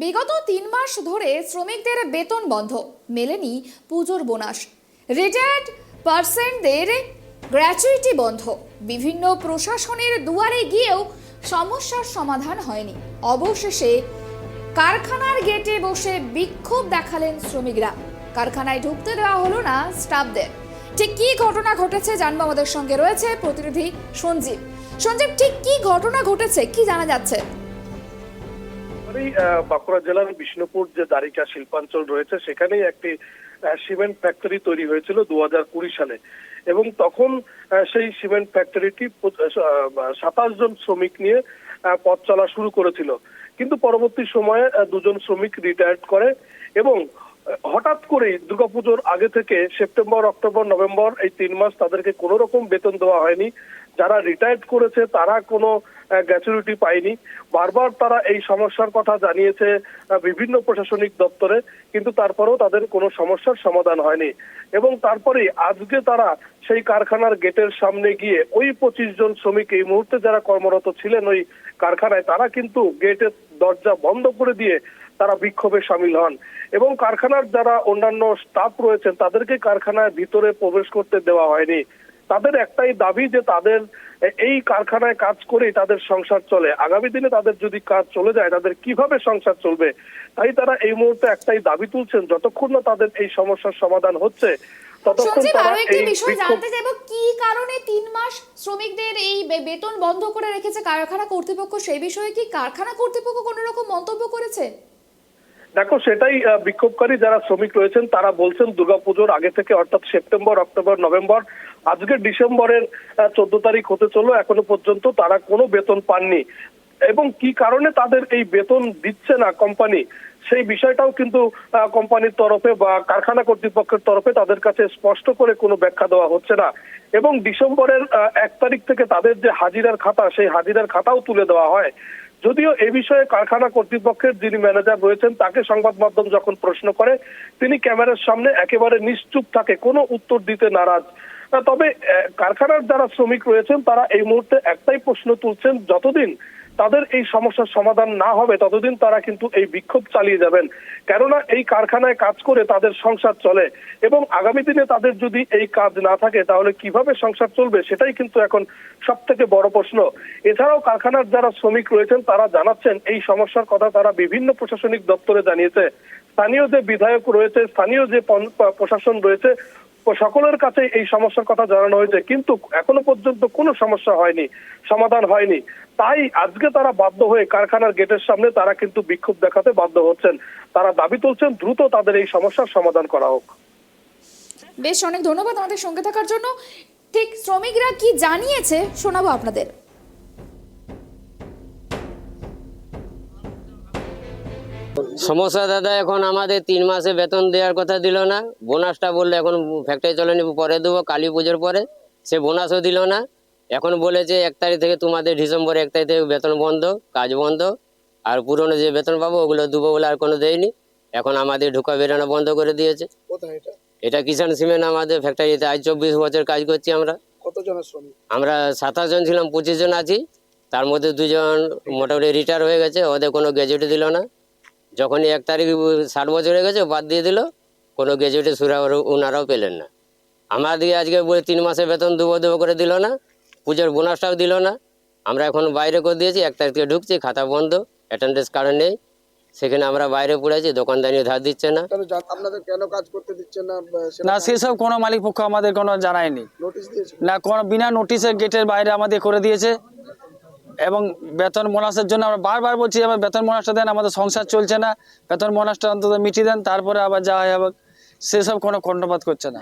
বিগত 3 মাস ধরে শ্রমিকদের বেতন বন্ধ, মেলেনি পুজোর বোনাস, রিটায়ার্ড পার্সনদের গ্র্যাচুইটি বন্ধ, বিভিন্ন প্রশাসনের দুয়ারে গিয়েও সমস্যার সমাধান হয়নি। অবশেষে কারখানার গেটে বসে বিক্ষোভ দেখালেন শ্রমিকরা। কারখানায় ঢুকতে দেওয়া হলো না স্টাফদের। ঠিক কি ঘটনা ঘটেছে জানবো, আমাদের সঙ্গে রয়েছে প্রতিনিধি সঞ্জীব। সঞ্জীব, ঠিক কি ঘটনা ঘটেছে, কি জানা যাচ্ছে? বাঁকুড়া জেলার বিষ্ণুপুর যে দ্বারিকা শিল্পাঞ্চল রয়েছে সেখানেই একটি সিমেন্ট ফ্যাক্টরি তৈরি হয়েছিল 2020 সালে, এবং তখন সেই সিমেন্ট ফ্যাক্টরিটি 27 জন শ্রমিক নিয়ে পথ চলা শুরু করেছিল। কিন্তু পরবর্তী সময়ে 2 জন শ্রমিক রিটায়ার্ড করে এবং হঠাৎ করেই দুর্গাপুজোর আগে থেকে সেপ্টেম্বর, অক্টোবর, নভেম্বর এই 3 মাস তাদেরকে কোনো রকম বেতন দেওয়া হয়নি। যারা রিটায়ার্ড করেছে তারা কোনো গ্র্যাচুইটি পায়নি। বারবার তারা এই সমস্যার কথা জানিয়েছে বিভিন্ন প্রশাসনিক দপ্তরে, কিন্তু তারপরেও তাদের কোনো সমস্যার সমাধান হয়নি। এবং তারপরে আজকে তারা সেই কারখানার গেটের সামনে গিয়ে ওই 25 জন শ্রমিক এই মুহূর্তে যারা কর্মরত ছিলেন ওই কারখানায়, তারা কিন্তু গেটের দরজা বন্ধ করে দিয়ে তারা বিক্ষোভে সামিল হন এবং কারখানার যারা অন্যান্য স্টাফ রয়েছেন তাদেরকে কারখানার ভিতরে প্রবেশ করতে দেওয়া হয়নি। তাদের একটাই দাবি যে তাদের এই কারখানায় কাজ করেই তাদের সংসার চলে, আগামী দিনে তাদের যদি কাজ চলে যায় তাদের কিভাবে সংসার চলবে। তাই তারা এই মুহূর্তে একটাই দাবি তুলছেন, যতক্ষণ না তাদের এই সমস্যার সমাধান হচ্ছে ততক্ষণ তারা এই বিষয় জানতে চাইবো, কি কারণে 3 মাস শ্রমিকদের এই বেতন বন্ধ করে রেখেছে কারখানা কর্তৃপক্ষ, সেই বিষয়ে কি কারখানা কর্তৃপক্ষ কোনো রকম মন্তব্য করেছে? দেখো, সেটাই বিক্ষোভকারী যারা শ্রমিক রয়েছেন তারা বলছেন দুর্গাপুজোর আগে থেকে, অর্থাৎ সেপ্টেম্বর, অক্টোবর, নভেম্বর, আজকে ডিসেম্বরের 14 তারিখ হতে চললো, এখনো পর্যন্ত তারা কোনো বেতন পাননি। এবং কি কারণে তাদের এই বেতন দিচ্ছে না কোম্পানি, সেই বিষয়টাও কিন্তু কোম্পানির তরফে বা কারখানা কর্তৃপক্ষের তরফে তাদের কাছে স্পষ্ট করে কোনো ব্যাখ্যা দেওয়া হচ্ছে না। এবং ডিসেম্বরের 1 তারিখ থেকে তাদের যে হাজিরার খাতা, সেই হাজিরার খাতাও তুলে দেওয়া হয়। যদিও এ বিষয়ে কারখানা কর্তৃপক্ষের যিনি ম্যানেজার রয়েছেন তাকে সংবাদ মাধ্যম যখন প্রশ্ন করে, তিনি ক্যামেরার সামনে একেবারে নিশ্চুপ থাকে, কোনো উত্তর দিতে নারাজ। তবে কারখানার যারা শ্রমিক রয়েছেন তারা এই মুহূর্তে একটাই প্রশ্ন তুলছেন, যতদিন তাদের এই সমস্যার সমাধান না হবে ততদিন তারা কিন্তু এই বিক্ষোভ চালিয়ে যাবেন। কেননা এই কারখানায় কাজ করে তাদের সংসার চলে এবং আগামী দিনে তাদের যদি এই কাজ না থাকে তাহলে কিভাবে সংসার চলবে, সেটাই কিন্তু এখন সব থেকে বড় প্রশ্ন। এছাড়াও কারখানার যারা শ্রমিক রয়েছেন তারা জানাচ্ছেন এই সমস্যার কথা তারা বিভিন্ন প্রশাসনিক দপ্তরে জানিয়েছে। স্থানীয় যে বিধায়ক রয়েছে, স্থানীয় যে প্রশাসন রয়েছে, সকলের কাছে এই সমস্যার কথা জানানো হয়েছে, কিন্তু এখনো পর্যন্ত কোনো সমস্যা হয়নি, সমাধান হয়নি। তাই আজকে তারা বাধ্য হয়ে কারখানার গেটের সামনে তারা কিন্তু বিক্ষোভ দেখাতে বাধ্য হচ্ছেন। তারা দাবি তুলছেন দ্রুত তাদের এই সমস্যার সমাধান করা হোক। বেশ, অনেক ধন্যবাদ আমাদের সঙ্গে থাকার জন্য। ঠিক শ্রমিকরা কি জানিয়েছে শোনাবো আপনাদের। সমস্যা দাদা, এখন আমাদের 3 মাসে বেতন দেওয়ার কথা দিল না, বোনাসটা বললে এখন ফ্যাক্টরি চলেনি, পরে দেবো কালী পুজোর পরে, সে বোনাসও দিল না। এখন বলেছে 1 তারিখ থেকে তোমাদের ডিসেম্বর 1 তারিখ থেকে বেতন বন্ধ, কাজ বন্ধ, আর পুরনো যে বেতন পাবো ওগুলো দেবো বলে আর কোনো দেয়নি। এখন আমাদের ঢোকা বেরোনো বন্ধ করে দিয়েছে। এটা কিষাণ সিমেন্ট আমাদের ফ্যাক্টরিতে, আজ 24 বছর কাজ করছি আমরা। আমরা 27 জন ছিলাম, 25 জন আছি, তার মধ্যে 2 জন মোটামুটি রিটায়ার হয়ে গেছে, ওদের কোনো গ্র্যাজুইটি দিল না। যখনই 1 তারিখ 60 বছর হয়ে গেছে বাদ দিয়ে দিল, কোনো গ্র্যাজুইটি সুরা ওনারাও পেলেন না। আমাদেরকে আজকে বলে 3 মাসের বেতন দেবো করে দিল না, পুজোর বোনাসটাও দিল না। আমরা এখন বাইরে করে দিয়েছি, 1 তারিখ থেকে ঢুকছি, খাতা বন্ধ, অ্যাটেন্ডেন্স কার্ড নেই, সেখানে আমরা বাইরে পড়েছি, দোকানদারিও ধার দিচ্ছে না। আপনাদের কেন কাজ করতে দিচ্ছেন না? না, সেসব কোনো মালিক পক্ষ আমাদের কোনো জানায়নি, নোটিশ দিয়েছে না কোনো বিনা নোটিশে গেটের বাইরে আমাদের করে দিয়েছে। এবং বেতন বোনাসের জন্য আমরা বারবার বলছি আমার বেতন বোনাসটা দেন, আমাদের সংসার চলছে না, বেতন বোনাসটা অন্তত মিটিয়ে দেন, তারপরে আবার যা হয় হবে, সেসব কোনো কর্ণপাত করছে না।